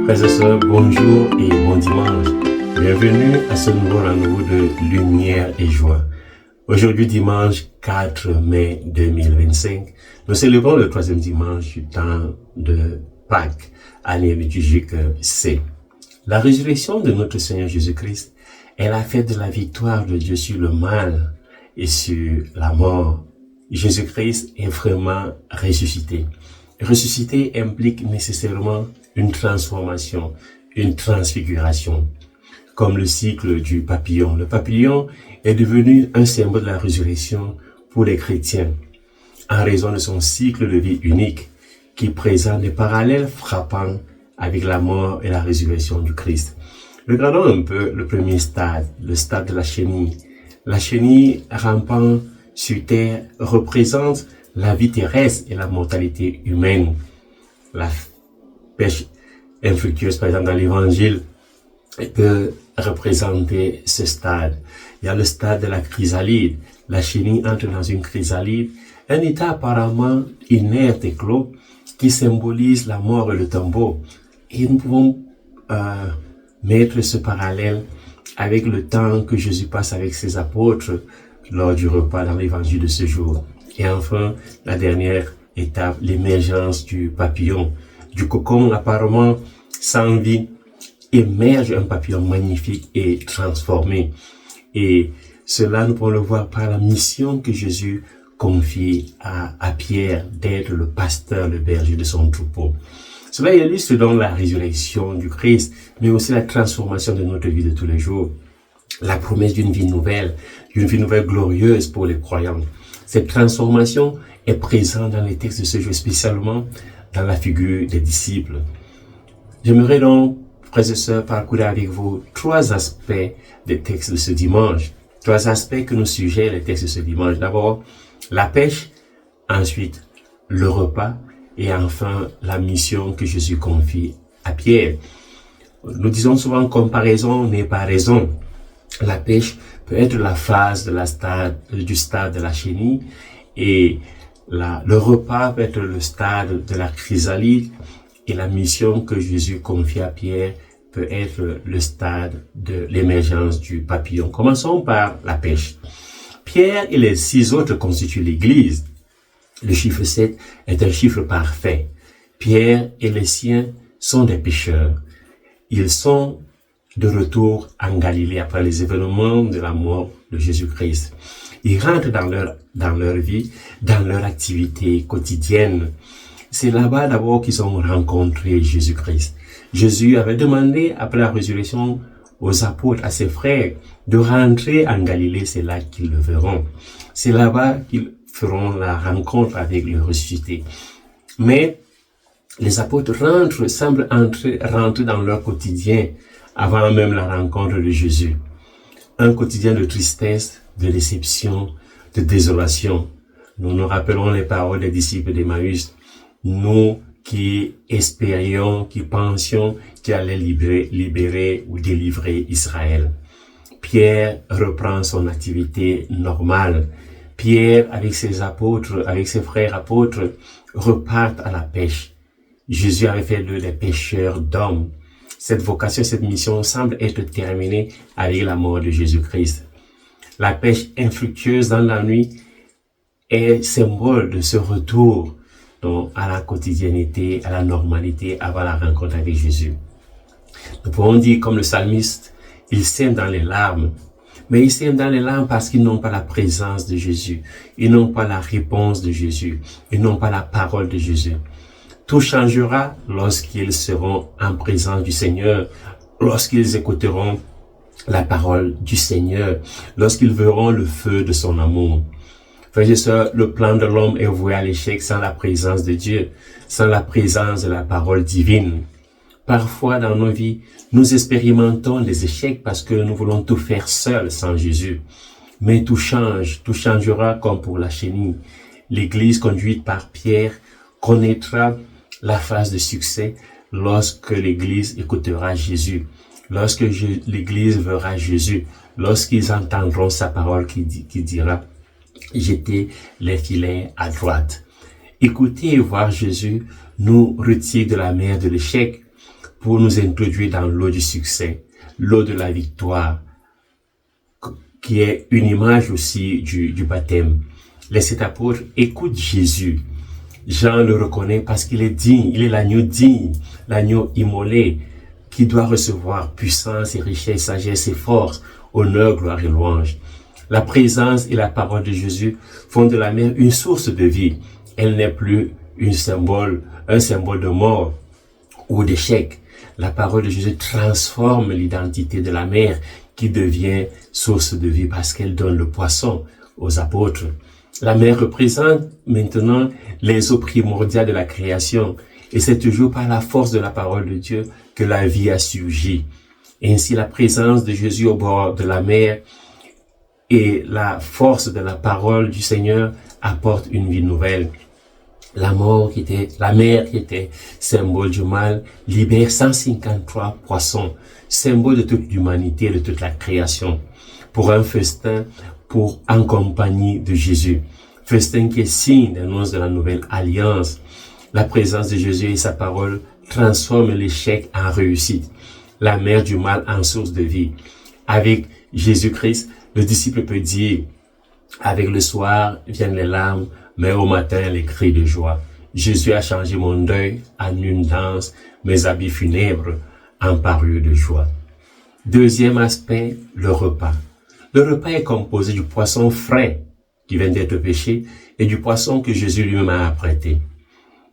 Frères et sœurs, bonjour et bon dimanche. Bienvenue à ce nouveau rendez-vous de lumière et joie. Aujourd'hui, dimanche 4 mai 2025, nous célébrons le troisième dimanche du temps de Pâques, année liturgique C. La résurrection de notre Seigneur Jésus-Christ est la fête de la victoire de Dieu sur le mal et sur la mort. Jésus-Christ est vraiment ressuscité. Ressusciter implique nécessairement une transformation, une transfiguration, comme le cycle du papillon. Le papillon est devenu un symbole de la résurrection pour les chrétiens, en raison de son cycle de vie unique, qui présente des parallèles frappants avec la mort et la résurrection du Christ. Regardons un peu le premier stade, le stade de la chenille. La chenille rampant sur terre représente la vie terrestre et la mortalité humaine. La pêche infructueuse, par exemple, dans l'évangile, peut représenter ce stade. Il y a le stade de la chrysalide. La chenille entre dans une chrysalide, un état apparemment inerte et clos qui symbolise la mort et le tombeau. Et nous pouvons mettre ce parallèle avec le temps que Jésus passe avec ses apôtres lors du repas dans l'évangile de ce jour. Et enfin, la dernière étape, l'émergence du papillon. Du cocon apparemment sans vie, émerge un papillon magnifique et transformé. Et cela, nous pouvons le voir par la mission que Jésus confie à Pierre d'être le pasteur, le berger de son troupeau. Cela illustre donc la résurrection du Christ, mais aussi la transformation de notre vie de tous les jours. La promesse d'une vie nouvelle glorieuse pour les croyants. Cette transformation est présente dans les textes de ce jour, spécialement dans la figure des disciples. J'aimerais donc, frères et sœurs, parcourir avec vous trois aspects des textes de ce dimanche. Trois aspects que nous suggèrent les textes de ce dimanche. D'abord, la pêche, ensuite, le repas, et enfin, la mission que Jésus confie à Pierre. Nous disons souvent comparaison n'est pas raison. La pêche peut être la phase du stade de la chenille et le repas peut être le stade de la chrysalide et la mission que Jésus confie à Pierre peut être le stade de l'émergence du papillon. Commençons par la pêche. Pierre et les 6 autres constituent l'Église. Le chiffre 7 est un chiffre parfait. Pierre et les siens sont des pêcheurs. Ils sont de retour en Galilée après les événements de la mort de Jésus-Christ. Ils rentrent dans leur vie, dans leur activité quotidienne. C'est là-bas d'abord qu'ils ont rencontré Jésus-Christ. Jésus avait demandé, après la résurrection, aux apôtres, à ses frères, de rentrer en Galilée, c'est là qu'ils le verront. C'est là-bas qu'ils feront la rencontre avec le ressuscité. Mais les apôtres semblent rentrer dans leur quotidien avant même la rencontre de Jésus. Un quotidien de tristesse, de déception, de désolation. Nous nous rappelons les paroles des disciples d'Emmaüs. Nous qui espérions, qui pensions qu'il allait libérer ou délivrer Israël. Pierre reprend son activité normale. Pierre, avec ses apôtres, avec ses frères apôtres, repartent à la pêche. Jésus avait fait d'eux des pêcheurs d'hommes. Cette vocation, cette mission semble être terminée avec la mort de Jésus-Christ. La pêche infructueuse dans la nuit est symbole de ce retour donc, à la quotidiennité, à la normalité avant la rencontre avec Jésus. Nous pouvons dire comme le psalmiste, ils sèment dans les larmes. Mais ils sèment dans les larmes parce qu'ils n'ont pas la présence de Jésus. Ils n'ont pas la réponse de Jésus. Ils n'ont pas la parole de Jésus. Tout changera lorsqu'ils seront en présence du Seigneur, lorsqu'ils écouteront la parole du Seigneur, lorsqu'ils verront le feu de son amour. Frères et sœurs, le plan de l'homme est voué à l'échec sans la présence de Dieu, sans la présence de la parole divine. Parfois dans nos vies, nous expérimentons des échecs parce que nous voulons tout faire seuls sans Jésus. Mais tout changera comme pour la chenille. L'Église conduite par Pierre connaîtra la phase de succès lorsque l'Église écoutera Jésus, lorsque l'Église verra Jésus, lorsqu'ils entendront sa parole qui dira « Jetez les filets à droite ». Écouter et voir Jésus nous retire de la mer de l'échec. pour nous introduire dans l'eau du succès, l'eau de la victoire, qui est une image aussi du baptême. Les sept apôtres écoutent Jésus. Jean le reconnaît parce qu'il est digne, il est l'agneau digne, l'agneau immolé, qui doit recevoir puissance et richesse, sagesse et force, honneur, gloire et louange. La présence et la parole de Jésus font de la mer une source de vie. Elle n'est plus un symbole de mort ou d'échec. La parole de Jésus transforme l'identité de la mer qui devient source de vie parce qu'elle donne le poisson aux apôtres. La mer représente maintenant les eaux primordiales de la création et c'est toujours par la force de la parole de Dieu que la vie a surgi. Ainsi, la présence de Jésus au bord de la mer et la force de la parole du Seigneur apportent une vie nouvelle. La mer qui était symbole du mal, libère 153 poissons, symbole de toute l'humanité, de toute la création, pour un festin, en compagnie de Jésus. Festin qui est signe d'annonce de la nouvelle alliance. La présence de Jésus et sa parole transforment l'échec en réussite, la mer du mal en source de vie. Avec Jésus-Christ, le disciple peut dire, avec le soir viennent les larmes, mais au matin les cris de joie. Jésus a changé mon deuil en une danse, mes habits funèbres en parure de joie. Deuxième aspect, le repas. Le repas est composé du poisson frais qui vient d'être pêché et du poisson que Jésus lui-même a apprêté.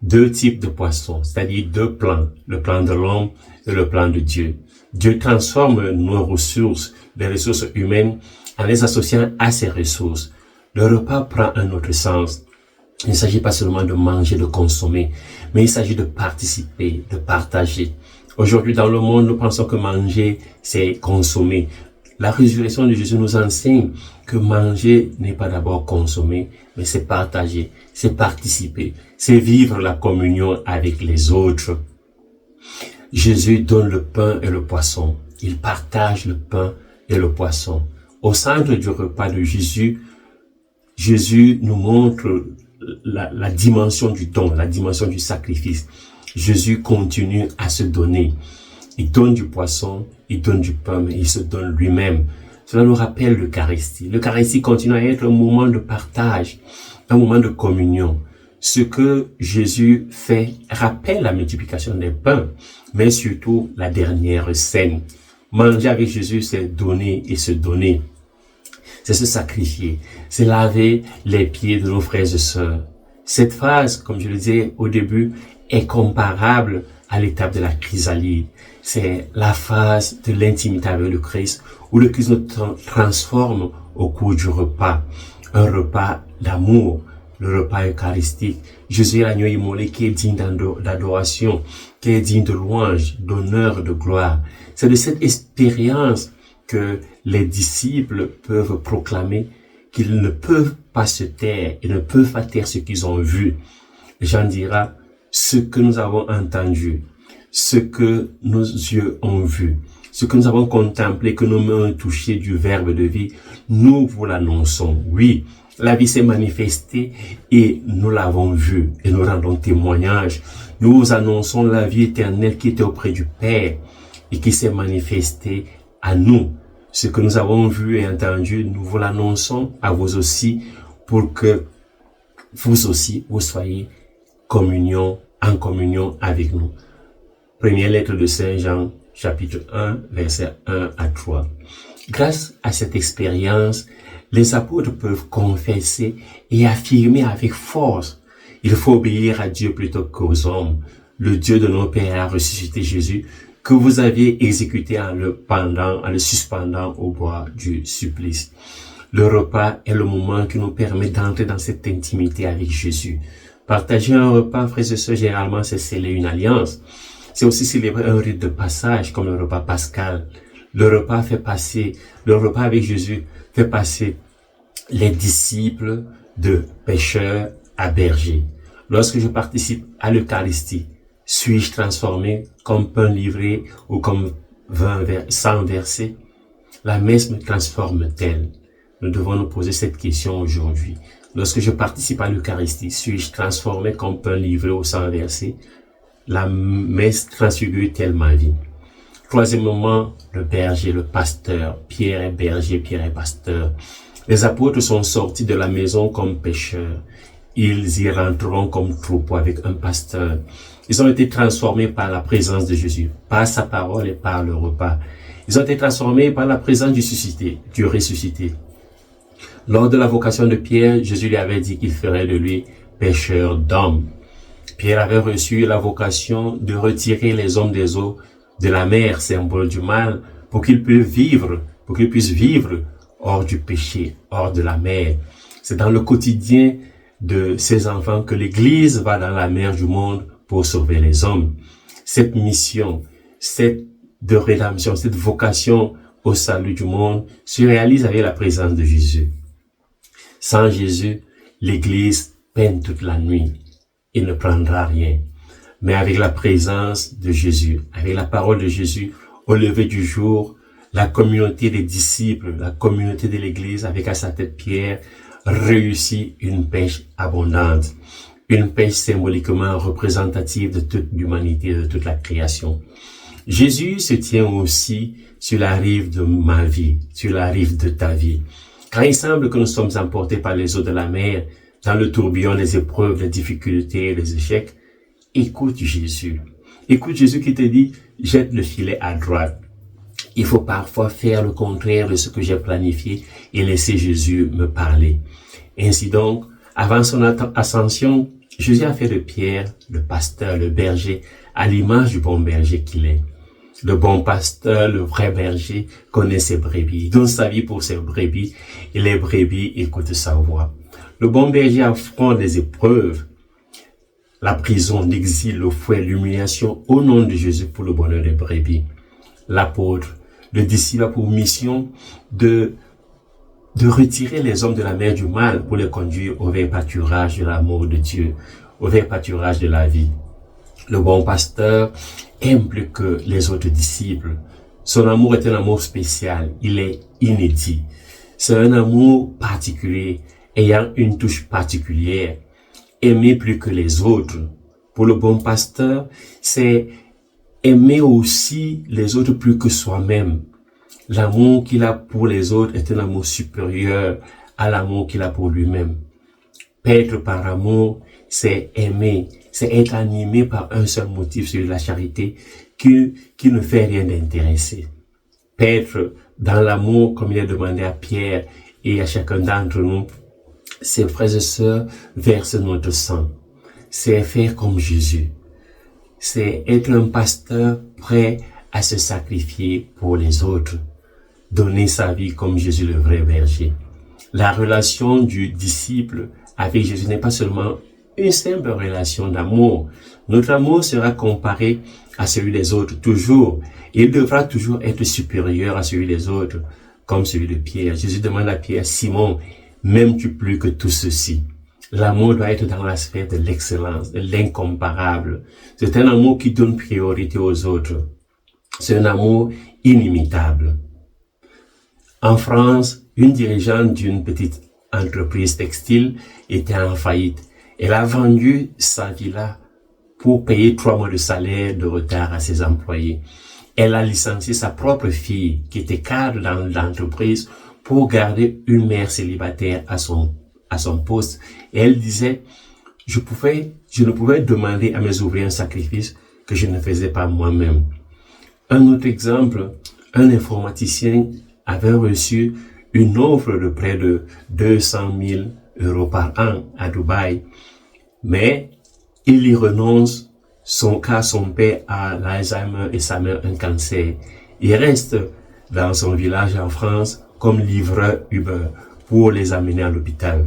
Deux types de poissons, c'est-à-dire deux plans, le plan de l'homme et le plan de Dieu. Dieu transforme nos ressources, les ressources humaines, en les associant à ses ressources. Le repas prend un autre sens. Il ne s'agit pas seulement de manger, de consommer, mais il s'agit de participer, de partager. Aujourd'hui, dans le monde, nous pensons que manger, c'est consommer. La résurrection de Jésus nous enseigne que manger n'est pas d'abord consommer, mais c'est partager, c'est participer, c'est vivre la communion avec les autres. Jésus donne le pain et le poisson. Il partage le pain et le poisson. Au centre du repas de Jésus, Jésus nous montre la dimension du don, la dimension du sacrifice. Jésus continue à se donner. Il donne du poisson, il donne du pain, mais il se donne lui-même. Cela nous rappelle l'Eucharistie. L'Eucharistie continue à être un moment de partage, un moment de communion. Ce que Jésus fait rappelle la multiplication des pains, mais surtout la dernière scène. Manger avec Jésus, c'est donner et se donner. C'est se sacrifier, c'est laver les pieds de nos frères et sœurs. Cette phase, comme je le disais au début, est comparable à l'étape de la chrysalide. C'est la phase de l'intimité avec le Christ, où le Christ nous transforme au cours du repas. Un repas d'amour, le repas eucharistique. Jésus est l'agneau immolé qui est digne d'adoration, qui est digne de louange, d'honneur, de gloire. C'est de cette expérience que les disciples peuvent proclamer qu'ils ne peuvent pas se taire et ne peuvent pas taire ce qu'ils ont vu. Jean dira, ce que nous avons entendu, ce que nos yeux ont vu, ce que nous avons contemplé, que nos mains ont touché du verbe de vie, nous vous l'annonçons. Oui, la vie s'est manifestée et nous l'avons vue et nous rendons témoignage. Nous vous annonçons la vie éternelle qui était auprès du Père et qui s'est manifestée à nous. Ce que nous avons vu et entendu, nous vous l'annonçons à vous aussi pour que vous aussi, vous soyez en communion avec nous. Première lettre de Saint Jean, chapitre 1, versets 1 à 3. Grâce à cette expérience, les apôtres peuvent confesser et affirmer avec force. Il faut obéir à Dieu plutôt qu'aux hommes. Le Dieu de nos pères a ressuscité Jésus, que vous aviez exécuté en le suspendant au bois du supplice. Le repas est le moment qui nous permet d'entrer dans cette intimité avec Jésus. Partager un repas, frères et sœurs, généralement, c'est sceller une alliance. C'est aussi célébrer un rite de passage, comme le repas pascal. Le repas avec Jésus fait passer les disciples de pêcheurs à bergers. Lorsque je participe à l'Eucharistie, suis-je transformé comme pain livré ou comme sang versé? La messe me transforme-t-elle? Nous devons nous poser cette question aujourd'hui. Lorsque je participe à l'Eucharistie, suis-je transformé comme pain livré ou sang versé? la messe transfigure telle ma vie. Troisièmement, le berger, le pasteur. Pierre est berger, Pierre est pasteur. Les apôtres sont sortis de la maison comme pêcheurs. Ils y rentreront comme troupeaux avec un pasteur. Ils ont été transformés par la présence de Jésus, par sa parole et par le repas. Ils ont été transformés par la présence du ressuscité. Lors de la vocation de Pierre, Jésus lui avait dit qu'il ferait de lui pêcheur d'hommes. Pierre avait reçu la vocation de retirer les hommes des eaux de la mer, symbole du mal, pour qu'ils puissent vivre hors du péché, hors de la mer. C'est dans le quotidien de ces enfants que l'Église va dans la mer du monde pour sauver les hommes. Cette mission, de rédemption, cette vocation au salut du monde se réalise avec la présence de Jésus. Sans Jésus, l'Église peine toute la nuit et ne prendra rien. Mais avec la présence de Jésus, avec la parole de Jésus, au lever du jour, la communauté des disciples, la communauté de l'Église, avec à sa tête Pierre, réussit une pêche abondante. Une pêche symboliquement représentative de toute l'humanité, de toute la création. Jésus se tient aussi sur la rive de ma vie, sur la rive de ta vie. Quand il semble que nous sommes emportés par les eaux de la mer, dans le tourbillon des épreuves, des difficultés, des échecs, écoute Jésus. Écoute Jésus qui te dit, jette le filet à droite. Il faut parfois faire le contraire de ce que j'ai planifié et laisser Jésus me parler. Ainsi donc, avant son ascension, Jésus a fait de Pierre, le pasteur, le berger, à l'image du bon berger qu'il est. Le bon pasteur, le vrai berger, connaît ses brebis, donne sa vie pour ses brebis, et les brebis écoutent sa voix. Le bon berger affronte les épreuves, la prison, l'exil, le fouet, l'humiliation, au nom de Jésus pour le bonheur des brebis. L'apôtre, le disciple a pour mission de retirer les hommes de la mer du mal pour les conduire au vert pâturage de l'amour de Dieu, au vert pâturage de la vie. Le bon pasteur aime plus que les autres disciples. Son amour est un amour spécial, il est inédit. C'est un amour particulier, ayant une touche particulière. Aimer plus que les autres. Pour le bon pasteur, c'est aimer aussi les autres plus que soi-même. L'amour qu'il a pour les autres est un amour supérieur à l'amour qu'il a pour lui-même. Paître par amour, c'est aimer, c'est être animé par un seul motif, celui de la charité, qui ne fait rien d'intéressé. Paître dans l'amour, comme il est demandé à Pierre et à chacun d'entre nous, c'est, frères et sœurs, verser notre sang. C'est faire comme Jésus. C'est être un pasteur prêt à se sacrifier pour les autres. Donner sa vie comme Jésus le vrai berger. La relation du disciple avec Jésus n'est pas seulement une simple relation d'amour. Notre amour sera comparé à celui des autres toujours. Il devra toujours être supérieur à celui des autres, comme celui de Pierre. Jésus demande à Pierre, Simon, m'aimes-tu plus que tout ceci? L'amour doit être dans la sphère de l'excellence, de l'incomparable. C'est un amour qui donne priorité aux autres. C'est un amour inimitable. En France, une dirigeante d'une petite entreprise textile était en faillite. Elle a vendu sa villa pour payer 3 mois de salaire de retard à ses employés. Elle a licencié sa propre fille, qui était cadre dans l'entreprise, pour garder une mère célibataire à son poste. Et elle disait, je ne pouvais demander à mes ouvriers un sacrifice que je ne faisais pas moi-même. Un autre exemple, un informaticien avait reçu une offre de près de 200 000 € par an à Dubaï. Mais il y renonce, son père a l'Alzheimer et sa mère un cancer. Il reste dans son village en France comme livreur Uber pour les amener à l'hôpital.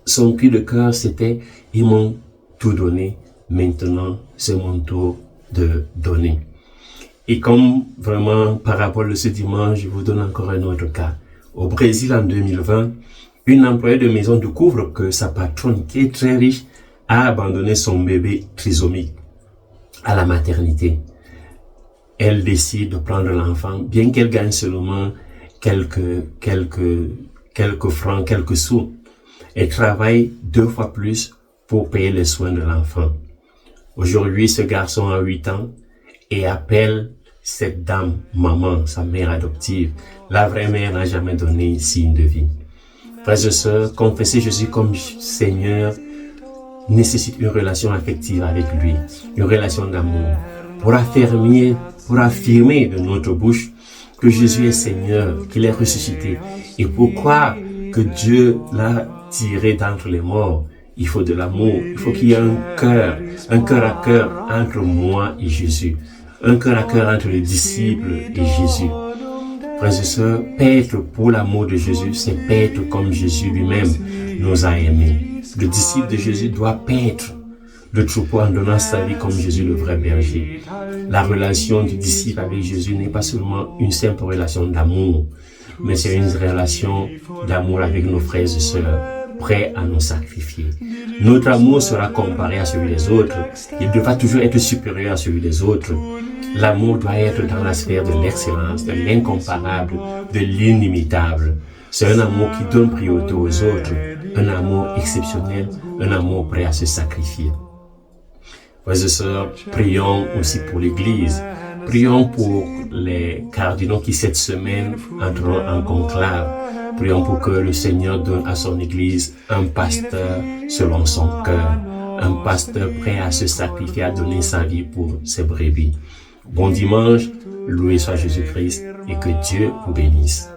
Son cri de cœur, c'était, ils m'ont tout donné, maintenant c'est mon tour de donner. Et comme vraiment parabole de ce dimanche, je vous donne encore un autre cas. Au Brésil en 2020, une employée de maison découvre que sa patronne, qui est très riche, a abandonné son bébé trisomique à la maternité. Elle décide de prendre l'enfant, bien qu'elle gagne seulement quelques francs, quelques sous. Elle travaille 2 fois plus pour payer les soins de l'enfant. Aujourd'hui, ce garçon a 8 ans et appelle cette dame maman, sa mère adoptive. La vraie mère n'a jamais donné signe de vie. Frères et sœurs, confesser Jésus comme Seigneur nécessite une relation affective avec lui, une relation d'amour, pour affirmer de notre bouche que Jésus est Seigneur, qu'il est ressuscité. Et pourquoi que Dieu l'a tiré d'entre les morts? Il faut de l'amour, il faut qu'il y ait un cœur à cœur entre moi et Jésus, un cœur à cœur entre les disciples et Jésus. Frères et sœurs, paître pour l'amour de Jésus, c'est paître comme Jésus lui-même nous a aimés. Le disciple de Jésus doit paître le troupeau en donnant sa vie comme Jésus le vrai berger. La relation du disciple avec Jésus n'est pas seulement une simple relation d'amour, mais c'est une relation d'amour avec nos frères et sœurs, prêts à nous sacrifier. Notre amour sera comparé à celui des autres. Il devra toujours être supérieur à celui des autres. L'amour doit être dans la sphère de l'excellence, de l'incomparable, de l'inimitable. C'est un amour qui donne priorité aux autres, un amour exceptionnel, un amour prêt à se sacrifier. Frères et sœurs, prions aussi pour l'Église. Prions pour les cardinaux qui cette semaine entreront en conclave. Prions pour que le Seigneur donne à son Église un pasteur selon son cœur, un pasteur prêt à se sacrifier, à donner sa vie pour ses brebis. Bon dimanche, loué soit Jésus-Christ et que Dieu vous bénisse.